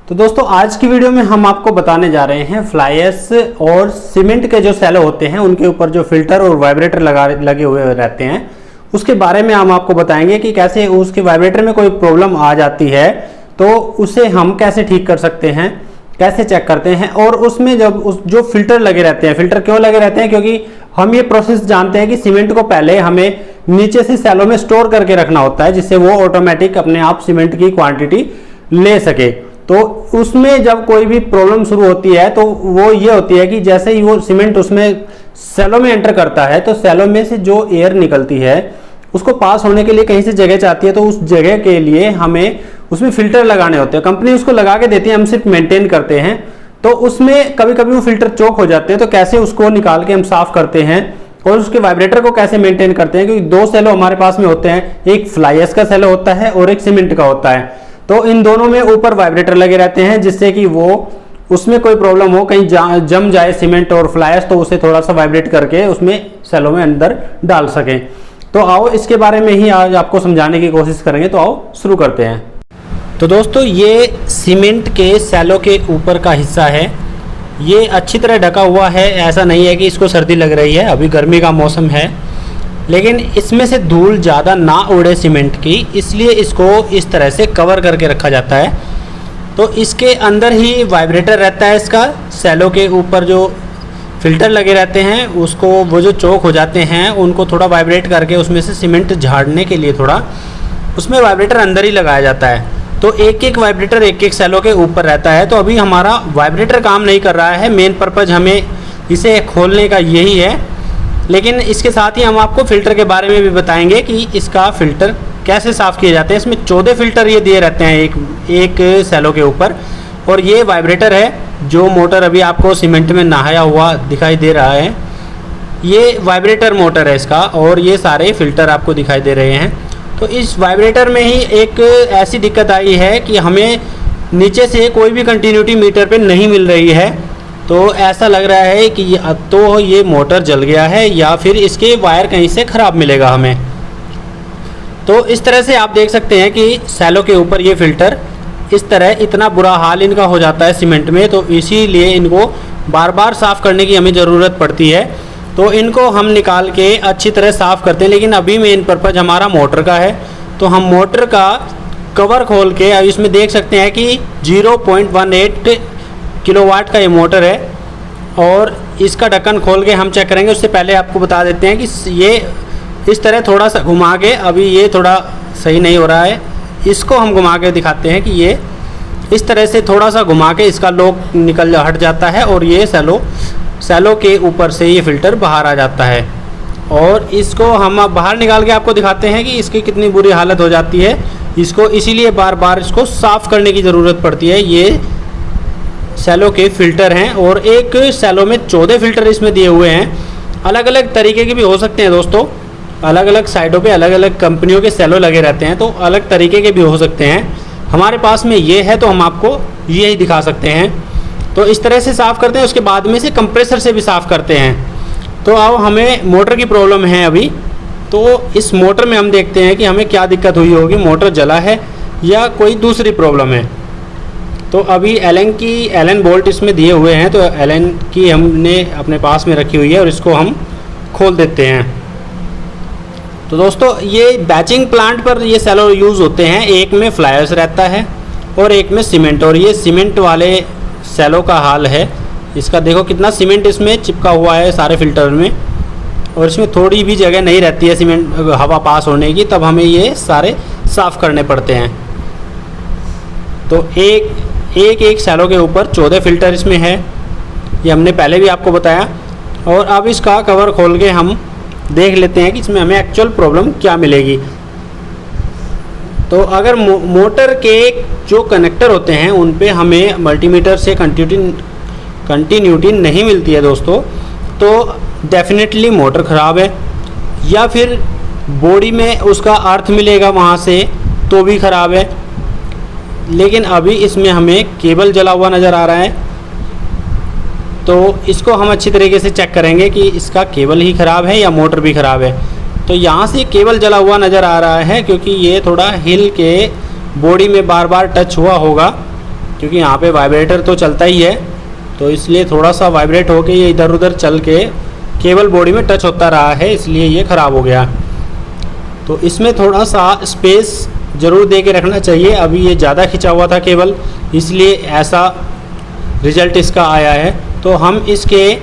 तो दोस्तों आज की वीडियो में हम आपको बताने जा रहे हैं फ्लाई ऐश और सीमेंट के जो सैलो होते हैं उनके ऊपर जो फिल्टर और वाइब्रेटर लगे हुए रहते हैं उसके बारे में हम आपको बताएंगे कि कैसे उसके वाइब्रेटर में कोई प्रॉब्लम आ जाती है तो उसे हम कैसे ठीक कर सकते हैं, कैसे चेक करते हैं। और उसमें जब जो फिल्टर लगे रहते हैं, फिल्टर क्यों लगे रहते हैं, क्योंकि हम ये प्रोसेस जानते हैं कि सीमेंट को पहले हमें नीचे से सैलो में स्टोर करके रखना होता है जिससे वो ऑटोमेटिक अपने आप सीमेंट की क्वांटिटी ले सके। तो उसमें जब कोई भी प्रॉब्लम शुरू होती है तो वो ये होती है कि जैसे ही वो सीमेंट उसमें सैलो में एंटर करता है तो सैलो में से जो एयर निकलती है उसको पास होने के लिए कहीं से जगह चाहती है, तो उस जगह के लिए हमें उसमें फिल्टर लगाने होते हैं। कंपनी उसको लगा के देती है, हम सिर्फ मेंटेन करते हैं। तो उसमें कभी कभी वो फिल्टर चोक हो जाते हैं, तो कैसे उसको निकाल के हम साफ करते हैं और उसके वाइब्रेटर को कैसे मेंटेन करते हैं, क्योंकि दो सैलो हमारे पास में होते हैं, एक फ्लाई ऐश का सैलो होता है और एक सीमेंट का होता है। तो इन दोनों में ऊपर वाइब्रेटर लगे रहते हैं जिससे कि वो उसमें कोई प्रॉब्लम हो, कहीं जम जाए सीमेंट और फ्लाई ऐश तो उसे थोड़ा सा वाइब्रेट करके उसमें सैलो में अंदर डाल सकें। तो आओ इसके बारे में ही आज आपको समझाने की कोशिश करेंगे। तो आओ शुरू करते हैं। तो दोस्तों ये सीमेंट के सैलो के ऊपर का हिस्सा है, ये अच्छी तरह ढका हुआ है। ऐसा नहीं है कि इसको सर्दी लग रही है, अभी गर्मी का मौसम है, लेकिन इसमें से धूल ज़्यादा ना उड़े सीमेंट की, इसलिए इसको इस तरह से कवर करके रखा जाता है। तो इसके अंदर ही वाइब्रेटर रहता है इसका, सैलो के ऊपर जो फिल्टर लगे रहते हैं उसको वो जो चोक हो जाते हैं उनको थोड़ा वाइब्रेट करके उसमें से सीमेंट झाड़ने के लिए थोड़ा उसमें वाइब्रेटर अंदर ही लगाया जाता है। तो एक एक वाइब्रेटर एक एक सैलो के ऊपर रहता है। तो अभी हमारा वाइब्रेटर काम नहीं कर रहा है, मेन पर्पज़ हमें इसे खोलने का यही है। लेकिन इसके साथ ही हम आपको फ़िल्टर के बारे में भी बताएंगे कि इसका फ़िल्टर कैसे साफ़ किए जाते हैं। इसमें 14 फ़िल्टर ये दिए रहते हैं एक सैलो के ऊपर, और ये वाइब्रेटर है जो मोटर अभी आपको सीमेंट में नहाया हुआ दिखाई दे रहा है, ये वाइब्रेटर मोटर है इसका, और ये सारे फ़िल्टर आपको दिखाई दे रहे हैं। तो इस वाइब्रेटर में ही एक ऐसी दिक्कत आई है कि हमें नीचे से कोई भी कंटिन्यूटी मीटर पे नहीं मिल रही है। तो ऐसा लग रहा है कि तो ये मोटर जल गया है या फिर इसके वायर कहीं से ख़राब मिलेगा हमें। तो इस तरह से आप देख सकते हैं कि सैलो के ऊपर ये फ़िल्टर इस तरह इतना बुरा हाल इनका हो जाता है सीमेंट में, तो इसीलिए इनको बार बार साफ़ करने की हमें ज़रूरत पड़ती है। तो इनको हम निकाल के अच्छी तरह साफ़ करते हैं। लेकिन अभी मेन पर्पज़ हमारा मोटर का है, तो हम मोटर का कवर खोल के अब इसमें देख सकते हैं कि 0.18 किलोवाट का ये मोटर है, और इसका ढक्कन खोल के हम चेक करेंगे। उससे पहले आपको बता देते हैं कि ये इस तरह थोड़ा सा घुमा के, अभी ये थोड़ा सही नहीं हो रहा है, इसको हम घुमा के दिखाते हैं कि ये इस तरह से थोड़ा सा घुमा के इसका लॉक हट जाता है और ये सैलो के ऊपर से ये फ़िल्टर बाहर आ जाता है। और इसको हम अब बाहर निकाल के आपको दिखाते हैं कि इसकी कितनी बुरी हालत हो जाती है। इसको इसीलिए बार बार इसको साफ़ करने की ज़रूरत पड़ती है। ये सैलो के फ़िल्टर हैं और एक सैलो में 14 फ़िल्टर इसमें दिए हुए हैं। अलग अलग तरीके के भी हो सकते हैं दोस्तों, अलग अलग साइडों पे अलग अलग कंपनियों के सैलो लगे रहते हैं, तो अलग तरीके के भी हो सकते हैं। हमारे पास में ये है तो हम आपको ये ही दिखा सकते हैं। तो इस तरह से साफ़ करते हैं, उसके बाद में से कंप्रेसर से भी साफ़ करते हैं। तो अब हमें मोटर की प्रॉब्लम है अभी, तो इस मोटर में हम देखते हैं कि हमें क्या दिक्कत हुई होगी, मोटर जला है या कोई दूसरी प्रॉब्लम है। तो अभी एलन बोल्ट इसमें दिए हुए हैं, तो एलन की हमने अपने पास में रखी हुई है और इसको हम खोल देते हैं। तो दोस्तों ये बैचिंग प्लांट पर ये सैलो यूज़ होते हैं, एक में फ्लाई ऐश रहता है और एक में सीमेंट। और ये सीमेंट वाले सैलो का हाल है, इसका देखो कितना सीमेंट इसमें चिपका हुआ है सारे फ़िल्टर में, और इसमें थोड़ी भी जगह नहीं रहती है सीमेंट हवा पास होने की, तब हमें ये सारे साफ़ करने पड़ते हैं। तो एक सैलो के ऊपर 14 फ़िल्टर इसमें है, ये हमने पहले भी आपको बताया। और अब इसका कवर खोल के हम देख लेते हैं कि इसमें हमें एक्चुअल प्रॉब्लम क्या मिलेगी। तो अगर मोटर के जो कनेक्टर होते हैं उन पे हमें मल्टीमीटर से कंटिन्यूटी नहीं मिलती है दोस्तों, तो डेफिनेटली मोटर ख़राब है, या फिर बॉडी में उसका अर्थ मिलेगा वहाँ से तो भी ख़राब है। लेकिन अभी इसमें हमें केबल जला हुआ नज़र आ रहा है, तो इसको हम अच्छी तरीके से चेक करेंगे कि इसका केबल ही ख़राब है या मोटर भी ख़राब है। तो यहाँ से केबल जला हुआ नज़र आ रहा है क्योंकि ये थोड़ा हिल के बॉडी में बार बार टच हुआ होगा, क्योंकि यहाँ पे वाइब्रेटर तो चलता ही है, तो इसलिए थोड़ा सा वाइब्रेट होके ये इधर उधर चल के केबल बॉडी में टच होता रहा है, इसलिए ये ख़राब हो गया। तो इसमें थोड़ा सा स्पेस ज़रूर दे के रखना चाहिए। अभी ये ज़्यादा खिंचा हुआ था केबल, इसलिए ऐसा रिज़ल्ट इसका आया है। तो हम इसके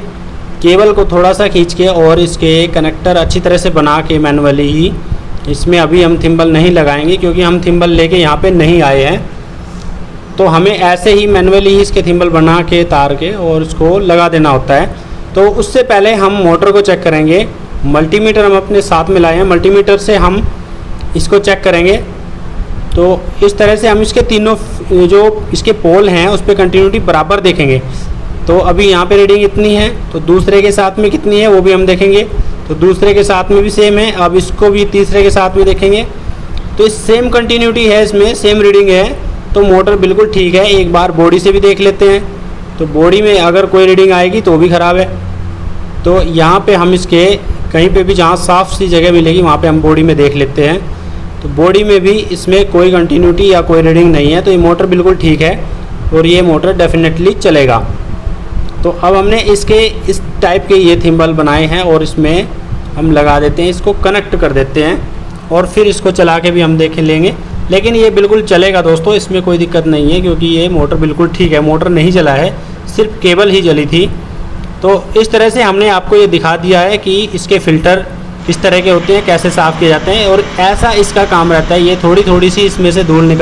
केबल को थोड़ा सा खींच के और इसके कनेक्टर अच्छी तरह से बना के मैनुअली ही, इसमें अभी हम थिम्बल नहीं लगाएंगे क्योंकि हम थिम्बल लेके यहाँ पे नहीं आए हैं। तो हमें ऐसे ही मैनुअली ही इसके थिम्बल बना के तार के और इसको लगा देना होता है। तो उससे पहले हम मोटर को चेक करेंगे। मल्टीमीटर हम अपने साथ में लाए हैं, मल्टीमीटर से हम इसको चेक करेंगे। तो इस तरह से हम इसके तीनों जो इसके पोल हैं उस पर कंटिन्यूटी बराबर देखेंगे। तो अभी यहाँ पे रीडिंग इतनी है, तो दूसरे के साथ में कितनी है वो भी हम देखेंगे। तो दूसरे के साथ में भी सेम है, अब इसको भी तीसरे के साथ में देखेंगे। तो इस सेम कंटिन्यूटी है, इसमें सेम रीडिंग है, तो मोटर बिल्कुल ठीक है। एक बार बॉडी से भी देख लेते हैं, तो बॉडी में अगर कोई रीडिंग आएगी तो भी ख़राब है। तो यहाँ पे हम इसके कहीं पे भी जहाँ साफ़ सी जगह मिलेगी वहाँ पे हम बॉडी में देख लेते हैं। तो बॉडी में भी इसमें कोई कंटिन्यूटी या कोई रीडिंग नहीं है, तो ये मोटर बिल्कुल ठीक है और ये मोटर डेफिनेटली चलेगा। तो अब हमने इसके इस टाइप के ये थिम्बल बनाए हैं और इसमें हम लगा देते हैं, इसको कनेक्ट कर देते हैं और फिर इसको चला के भी हम देख लेंगे। लेकिन ये बिल्कुल चलेगा दोस्तों, इसमें कोई दिक्कत नहीं है क्योंकि ये मोटर बिल्कुल ठीक है। मोटर नहीं जला है, सिर्फ केबल ही जली थी। तो इस तरह से हमने आपको ये दिखा दिया है कि इसके फ़िल्टर इस तरह के होते हैं, कैसे साफ़ किए जाते हैं और ऐसा इसका काम रहता है। ये थोड़ी थोड़ी सी इसमें से धूल निकल